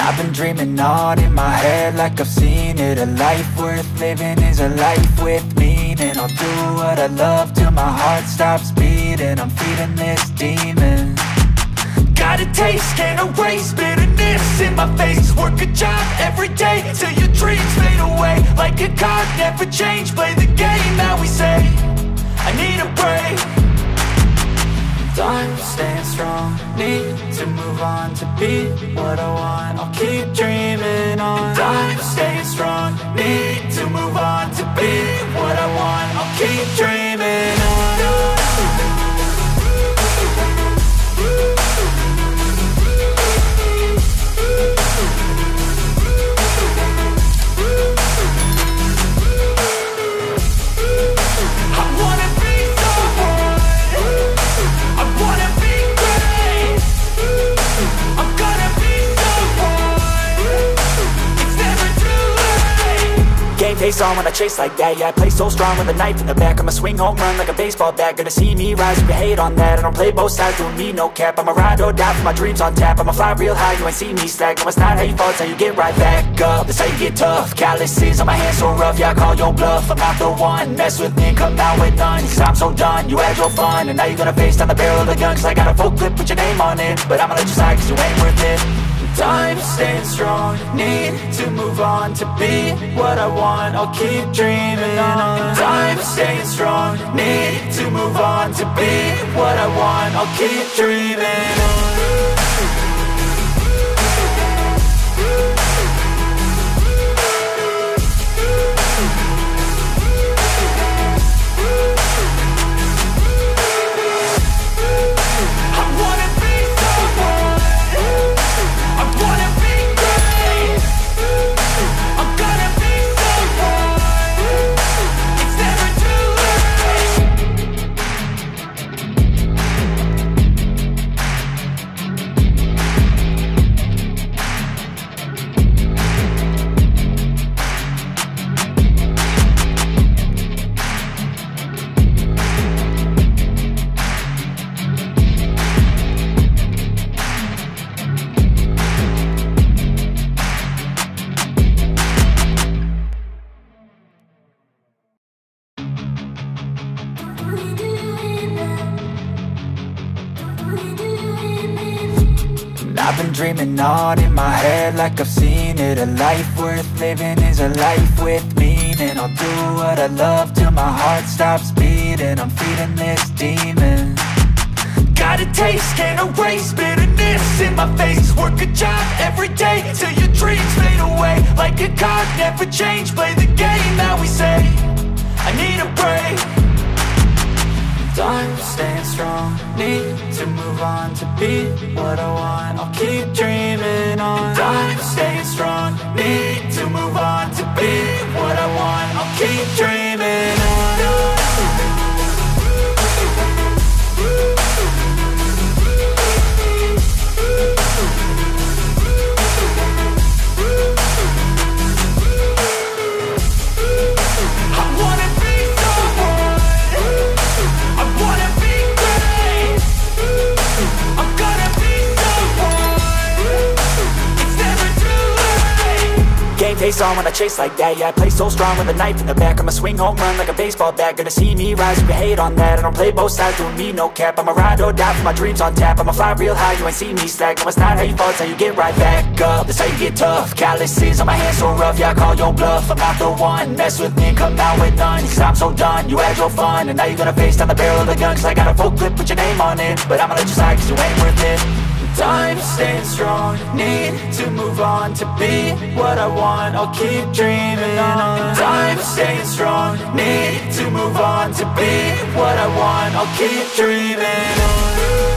I've been dreaming on in my head like I've seen it. A life worth living is a life with meaning. I'll do what I love till my heart stops beating. I'm feeding this demon. Got a taste, can't erase bitterness in my face. Work a job every day till your dreams fade away. Like a card, never change, play the game that we say. I need a break. I'm staying strong, need to move on to be what I want. I'll keep dreaming on. I'm staying strong, need to move on to be what I want. I'll keep dreaming on. Face on when I chase like that. Yeah, I play so strong with a knife in the back. I'ma swing home run like a baseball bat. Gonna see me rise, you can hate on that. I don't play both sides, doing me no cap. I'ma ride or die for my dreams on tap. I'ma fly real high, you ain't see me slack. No, it's not how you fall, it's how you get right back up. That's how you get tough. Calluses on my hands so rough, yeah, I call your bluff. I'm not the one, mess with me, come out with none. Cause I'm so done, you had your fun. And now you're gonna face down the barrel of the gun. Cause I got a full clip, put your name on it. But I'ma let you slide cause you ain't worth it. I'm staying strong, need to move on to be what I want. I'll keep dreaming on. I'm staying strong, need to move on to be what I want. I'll keep dreaming on. I've been dreaming on in my head like I've seen it. A life worth living is a life with meaning. I'll do what I love till my heart stops beating. I'm feeding this demon. Got a taste, can't erase bitterness in my face. Work a job every day till your dreams fade away. Like a card, never change, play the game that we say. I need a break. I'm staying strong, need to move on to be what I want. I'll keep dreaming on. I'm staying strong, need to move on to be what I want. I'll keep dreaming on. Face on when I chase like that. Yeah, I play so strong with a knife in the back. I'ma swing home run like a baseball bat. Gonna see me rise, you can hate on that. I don't play both sides, doing me no cap. I'ma ride or die for my dreams on tap. I'ma fly real high, you ain't see me slack. No, it's not how you fall, it's how you get right back up. That's how you get tough. Calluses on my hands so rough, yeah, I call your bluff. I'm not the one, mess with me, come out with none. Cause I'm so done, you had your fun. And now you're gonna face down the barrel of the gun. Cause I got a full clip, put your name on it. But I'ma let you slide cause you ain't worth it. I'm staying strong, need to move on to be what I want. I'll keep dreaming on. I'm staying strong, need to move on to be what I want. I'll keep dreaming on.